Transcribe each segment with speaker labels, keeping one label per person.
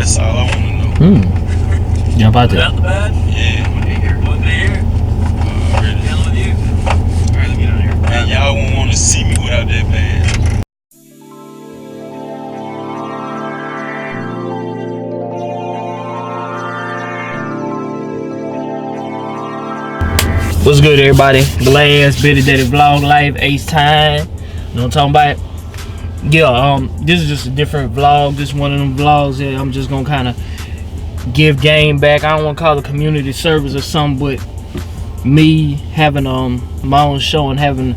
Speaker 1: That's all I want to know.
Speaker 2: Jump out there.
Speaker 3: Out the bed?
Speaker 1: Yeah.
Speaker 3: What day here?
Speaker 1: Already.
Speaker 3: Dealing with you.
Speaker 1: Alright, let me get out here. Man, y'all won't want to see me without that badge.
Speaker 2: What's good, everybody? Glass Bitty Daddy Vlog Life, Ace Time. You know what I'm talking about? Yeah, this is just a different vlog. This is one of them vlogs that I'm just gonna kind of give game back. I don't want to call it community service or something, but me having my own show and having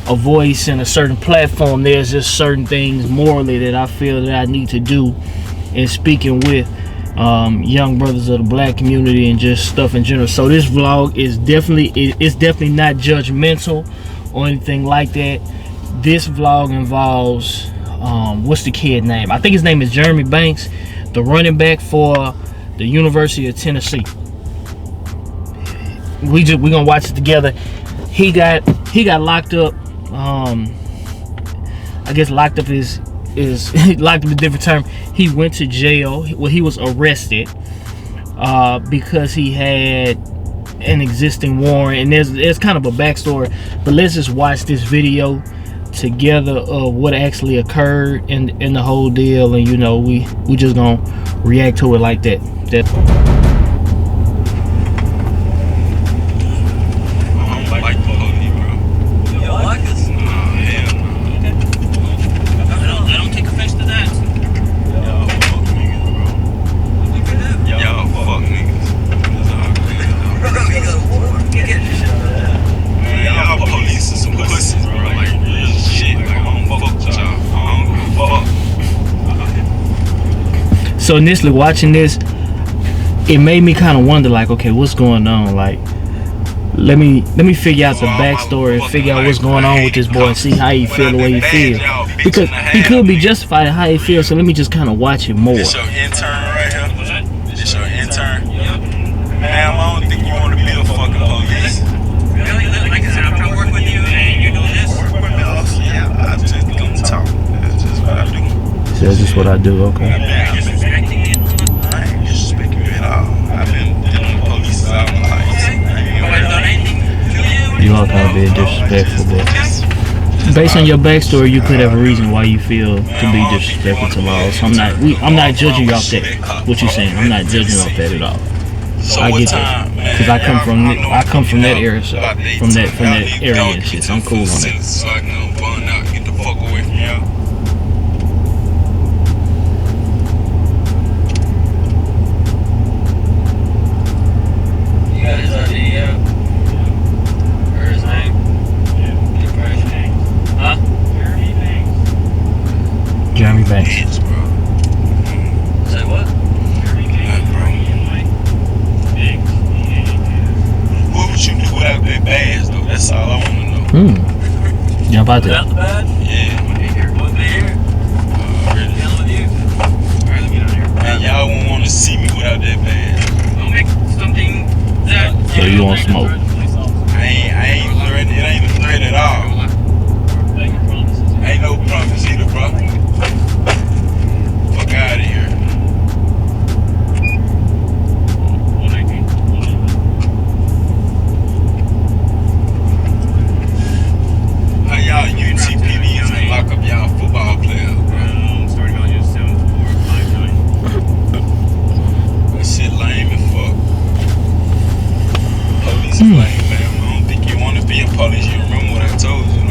Speaker 2: a voice and a certain platform, there's just certain things morally that I feel that I need to do in speaking with young brothers of the black community and just stuff in general. So this vlog is definitely not judgmental or anything like that. This vlog involves what's the kid name? I think his name is Jeremy Banks, the running back for the University of Tennessee. We gonna watch it together. He got locked up. I guess locked up is locked up a different term. He went to jail. Well, he was arrested because he had an existing warrant, and there's kind of a backstory. But let's just watch this video together of what actually occurred in the whole deal, and you know, we just gonna react to it like that. So initially watching this, it made me kind of wonder, like, okay, what's going on? Like, let me figure out the backstory and figure out what's going on with this boy and see how he feel the way he feels. Because he could be justified in how he feels, so let me just kind of watch it more.
Speaker 1: This your intern right here? This your intern? Man, I don't think you want to be a fucking police.
Speaker 3: Really? Like I said, I'm trying to work with you and you're doing this?
Speaker 1: Work with me also, yeah. I just gonna talk. That's just what I do.
Speaker 2: So that's just what I do, okay.
Speaker 1: I ain't disrespecting you at all. I've been dealing with police all my life.
Speaker 2: You all kind of being disrespectful, but based on your backstory, you could have a reason why you feel to be disrespectful to laws. So I'm not judging you off that. What you saying? I'm not judging you off that at all. I get that because I come from that area, so from that area and shit. So I'm cool on that.
Speaker 1: So I can go burn out, get the fuck away from y'all.
Speaker 2: Jeremy Banks.
Speaker 1: Yes, bro.
Speaker 3: Say what?
Speaker 1: What would you do without that badge, though? That's all I want to know.
Speaker 2: Jump out there.
Speaker 3: Out the bed?
Speaker 1: Yeah.
Speaker 3: What day here?
Speaker 1: Already.
Speaker 3: Dealing with you.
Speaker 1: Alright, let me get out here. Man, y'all won't want to see me without that badge.
Speaker 3: I'll make something that...
Speaker 2: So you want smoke?
Speaker 1: I ain't threatened. It ain't a threat at all. Ain't no promise either, bro. Fuck out of here. How y'all UTPDs and lock up y'all football players, bro?
Speaker 3: Starting on your 7459.
Speaker 1: That shit lame as fuck. Police is lame, man. I don't think you want to be in police. You remember what I told you, though?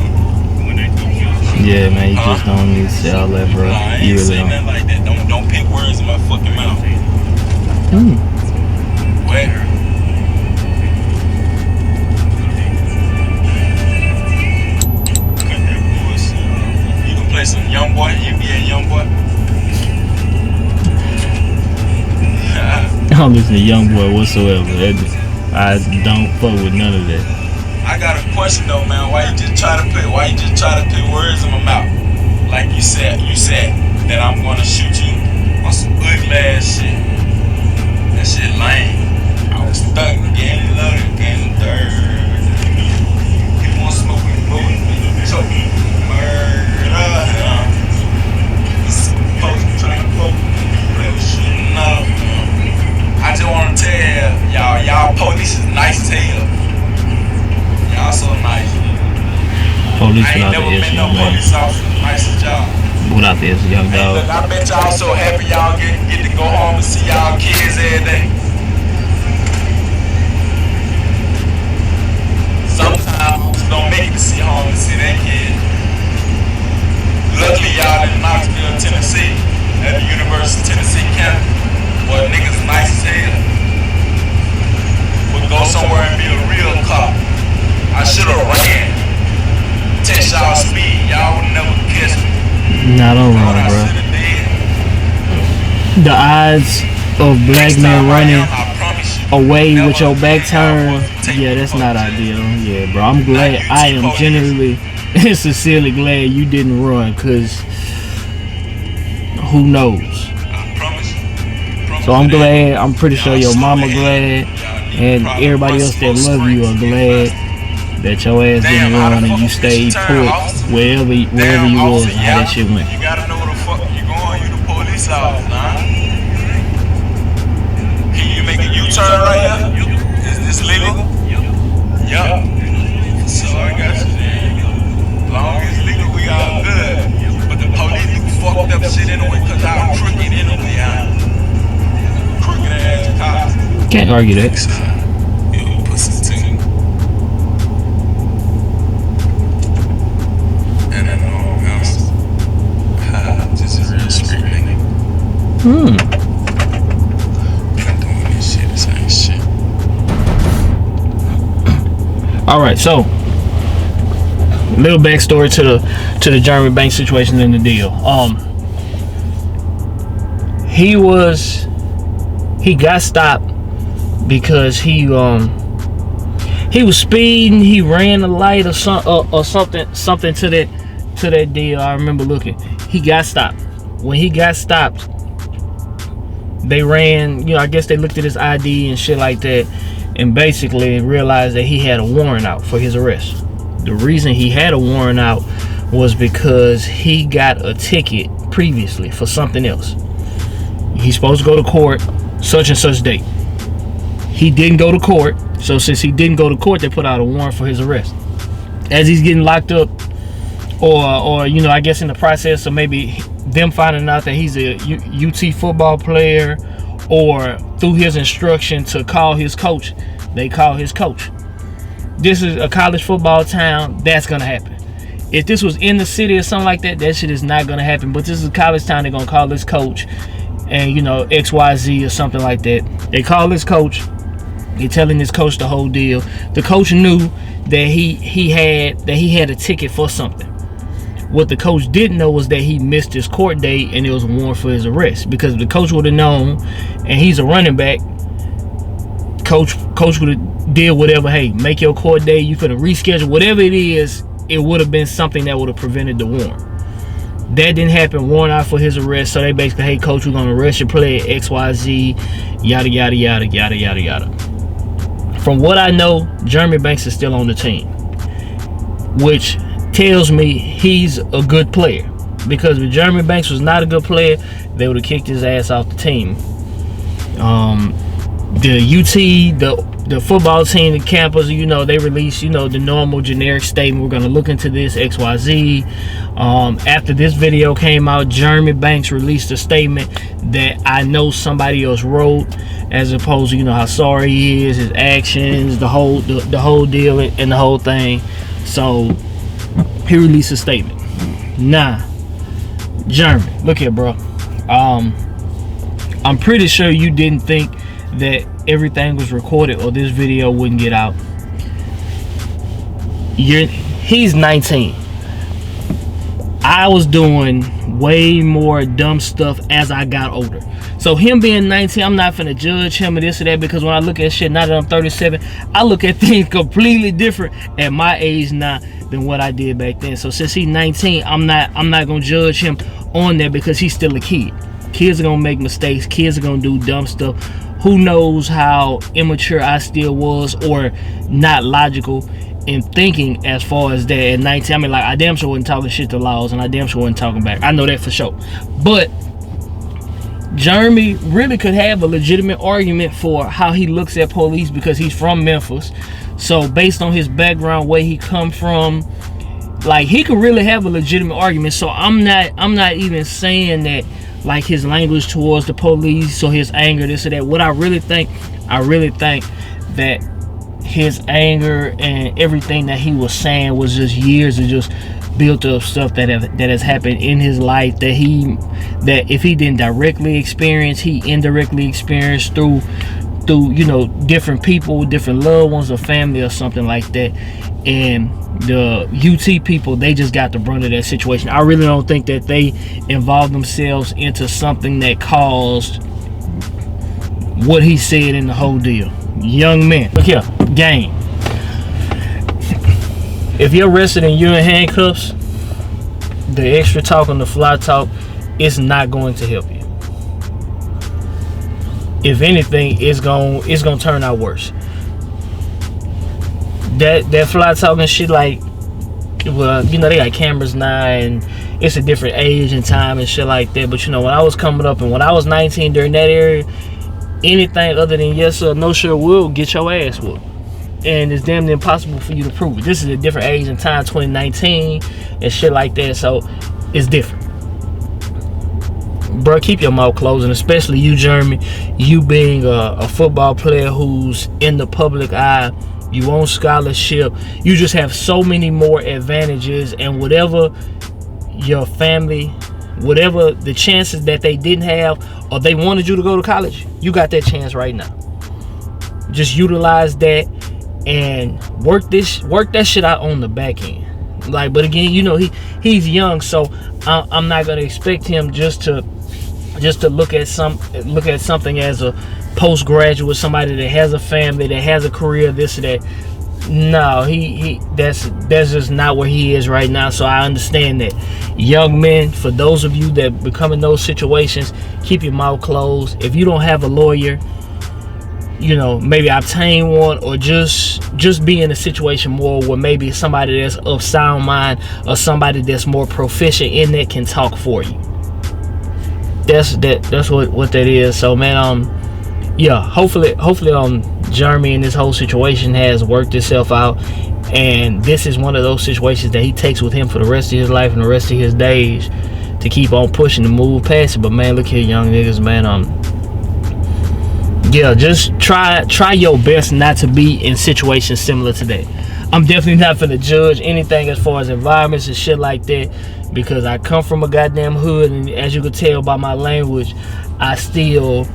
Speaker 2: Yeah, man, you just don't need to say all that, bro.
Speaker 1: Nah, I
Speaker 2: You
Speaker 1: ain't
Speaker 2: really
Speaker 1: saying
Speaker 2: don't.
Speaker 1: nothing like that. Don't pick words in my fucking mouth. What? Cut that bullshit. You can play some young boy, NBA young boy.
Speaker 2: I don't listen to young boy whatsoever. I don't fuck with none of that.
Speaker 1: I got a question though, man. Why you just try to put words in my mouth? Like you said that I'm gonna shoot you on some ugly ass shit. That shit lame. I was stuck getting loaded, getting third. People want smoke with bullet. So murder. Folks trying to poke. Real shit. Nah.
Speaker 2: police
Speaker 1: I
Speaker 2: put
Speaker 1: ain't
Speaker 2: out
Speaker 1: never
Speaker 2: the
Speaker 1: met
Speaker 2: S,
Speaker 1: no
Speaker 2: young man.
Speaker 1: police officer nice as y'all.
Speaker 2: Put out the S, young
Speaker 1: Hey, look,
Speaker 2: dog.
Speaker 1: I bet y'all so happy y'all get to go home and see y'all kids every day. Sometimes don't make it to see home and see their kids. Luckily, y'all in Knoxville, Tennessee, at the University of Tennessee campus, where niggas nice as hell. But go somewhere and be a real cop. I should have ran. Test y'all speed. Y'all would never catch me.
Speaker 2: Not on
Speaker 1: What
Speaker 2: wrong,
Speaker 1: I
Speaker 2: bro.
Speaker 1: should have did.
Speaker 2: The odds of black
Speaker 1: Next
Speaker 2: men
Speaker 1: time
Speaker 2: running
Speaker 1: I promise you,
Speaker 2: away
Speaker 1: never
Speaker 2: with your back
Speaker 1: again, y'all
Speaker 2: turned,
Speaker 1: boys take
Speaker 2: yeah,
Speaker 1: me
Speaker 2: that's
Speaker 1: for
Speaker 2: not
Speaker 1: jail.
Speaker 2: ideal. Yeah, bro. I'm glad.
Speaker 1: Like
Speaker 2: I
Speaker 1: UT
Speaker 2: am
Speaker 1: police.
Speaker 2: genuinely, sincerely glad you didn't run, cause who knows?
Speaker 1: I promise you.
Speaker 2: So I'm glad. I'm pretty sure
Speaker 1: Y'all
Speaker 2: your mama
Speaker 1: slow
Speaker 2: glad,
Speaker 1: ahead. Y'all
Speaker 2: and
Speaker 1: probably
Speaker 2: everybody
Speaker 1: run
Speaker 2: else that
Speaker 1: some
Speaker 2: love
Speaker 1: more
Speaker 2: you are
Speaker 1: sprints.
Speaker 2: glad that your ass
Speaker 1: Damn,
Speaker 2: didn't
Speaker 1: how the
Speaker 2: run and
Speaker 1: fuck
Speaker 2: you
Speaker 1: you
Speaker 2: stayed
Speaker 1: turn,
Speaker 2: put
Speaker 1: officer?
Speaker 2: wherever
Speaker 1: Damn,
Speaker 2: you was
Speaker 1: officer,
Speaker 2: and how that shit went.
Speaker 1: You gotta know where the fuck you going. You the police officer, huh? Can you make a U-turn right here? Is this legal? Yup. So I got you there. As long as it's legal, we all good. But the police do fucked up shit anyway, cause y'all crooked anyway, huh? Crooked ass cops.
Speaker 2: Can't argue that.
Speaker 1: You pussy too. And then just a real street nigga. Been doing this shit, this ain't shit.
Speaker 2: All right, so little backstory to the Jeremy Banks situation in the deal. He got stopped because he was speeding. He ran a light or something to that deal. I remember looking. He got stopped. When he got stopped, they ran. I guess they looked at his ID and shit like that, and basically realized that he had a warrant out for his arrest. The reason he had a warrant out was because he got a ticket previously for something else. He's supposed to go to court such and such date. He didn't go to court, so since he didn't go to court, they put out a warrant for his arrest. As he's getting locked up, or I guess in the process of maybe them finding out that he's a UT football player, or through his instruction to call his coach, they call his coach. This is a college football town. That's gonna happen. If this was in the city or something like that, that shit is not gonna happen. But this is a college town. They're gonna call this coach, and XYZ or something like that. They call this coach. They're telling this coach the whole deal. The coach knew that he had a ticket for something. What the coach didn't know was that he missed his court date and it was a warrant for his arrest. Because if the coach would have known, and he's a running back, coach would have did whatever. Hey, make your court date. You could have rescheduled whatever it is. It would have been something that would have prevented the warrant. That didn't happen. Warrant out for his arrest. So they basically, hey coach, we're gonna arrest your player XYZ, yada yada yada yada yada yada. From what I know, Jeremy Banks is still on the team, which tells me he's a good player. Because if Jeremy Banks was not a good player, they would have kicked his ass off the team. The UT, the football team, the campus, they released, the normal generic statement. We're going to look into this XYZ. After this video came out, Jeremy Banks released a statement that I know somebody else wrote, as opposed to, how sorry he is, his actions, the whole deal and the whole thing. So he released a statement. Nah, Jeremy, look here, bro. I'm pretty sure you didn't think that everything was recorded or this video wouldn't get out. He's 19. I was doing way more dumb stuff as I got older. So him being 19, I'm not finna judge him or this or that, because when I look at shit, now that I'm 37, I look at things completely different at my age now than what I did back then. So since he's 19, I'm not gonna judge him on that, because he's still a kid. Kids are gonna make mistakes. Kids are gonna do dumb stuff. Who knows how immature I still was, or not logical in thinking as far as that at 19. I mean, like, I damn sure wasn't talking shit to Laws, and I damn sure wasn't talking back. I know that for sure. But Jeremy really could have a legitimate argument for how he looks at police, because he's from Memphis. So based on his background, where he come from, like he could really have a legitimate argument. So I'm not even saying that like his language towards the police or his anger, this or that. What I really think that his anger and everything that he was saying was just years of just built up stuff that has happened in his life that if he didn't directly experience, he indirectly experienced through you know, different people, different loved ones or family or something like that. And the UT people, they just got the brunt of that situation. I really don't think that they involved themselves into something that caused what he said in the whole deal. Young men, look here, gang. If you're arrested and you're in handcuffs, the extra talk on the fly talk is not going to help you. If anything, it's gonna turn out worse. That fly talking shit, like, well, you know, they got cameras now and it's a different age and time and shit like that. But you know, when I was coming up and when I was 19 during that area, anything other than yes or no sure will get your ass whooped. And it's damn near impossible for you to prove it. This is a different age and time, 2019 and shit like that, so it's different. Bro, keep your mouth closed, and especially you, Jeremy, you being a football player who's in the public eye, you own scholarship, you just have so many more advantages, and whatever your family, whatever the chances that they didn't have or they wanted you to go to college, you got that chance right now. Just utilize that and work that shit out on the back end. Like, but again, you know, he's young, so I'm not gonna expect him just to look at something as a postgraduate, somebody that has a family, that has a career, this or that. No, that's just not where he is right now. So I understand that. Young men, for those of you that become in those situations, keep your mouth closed. If you don't have a lawyer, you know, maybe obtain one, or just be in a situation more where maybe somebody that's of sound mind or somebody that's more proficient in that can talk for you. That's what that is. So man, yeah, hopefully Jeremy and this whole situation has worked itself out, and this is one of those situations that he takes with him for the rest of his life and the rest of his days to keep on pushing to move past it. But man, look here, young niggas, man, yeah, just try your best not to be in situations similar to that. I'm definitely not finna judge anything as far as environments and shit like that, because I come from a goddamn hood, and as you can tell by my language, I still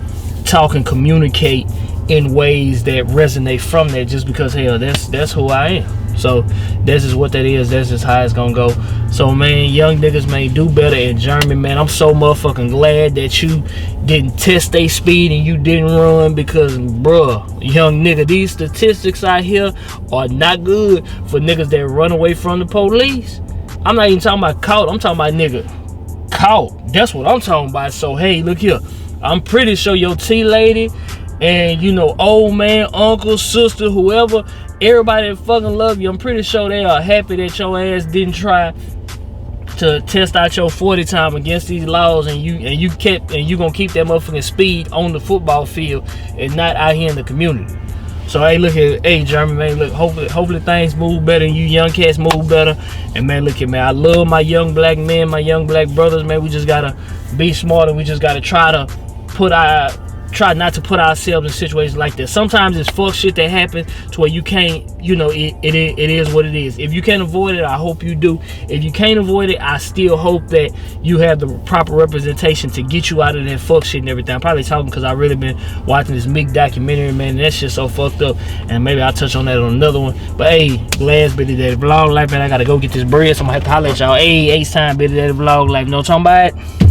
Speaker 2: talk and communicate in ways that resonate from that, just because hell, that's who I am. So this is what that is. That's just how it's gonna go. So man, young niggas, man, do better. And Jeremy, man, I'm so motherfucking glad that you didn't test their speed and you didn't run, because bruh, young nigga, these statistics out here are not good for niggas that run away from the police. I'm not even talking about caught, I'm talking about nigga caught. That's what I'm talking about. So hey, look here, I'm pretty sure your T-lady and, you know, old man, uncle, sister, whoever, everybody that fucking love you, I'm pretty sure they are happy that your ass didn't try to test out your 40 time against these laws, and you gonna keep that motherfucking speed on the football field and not out here in the community. So hey, look at, hey Jeremy, man, look, hopefully things move better and you young cats move better. And man, look at, man, I love my young black men, my young black brothers, man. We just gotta be smart, and we just gotta try not to put ourselves in situations like this. Sometimes it's fuck shit that happens to where you can't, you know, it is what it is. If you can't avoid it, I hope you do. If you can't avoid it, I still hope that you have the proper representation to get you out of that fuck shit and everything. I'm probably talking because I really been watching this Meek documentary, man, and that shit's so fucked up, and maybe I'll touch on that on another one. But hey, last bit of that vlog life, man, I gotta go get this bread, so I'm gonna have to holler at y'all. Hey, Ace time, bit of that vlog life, you know what I'm talking about?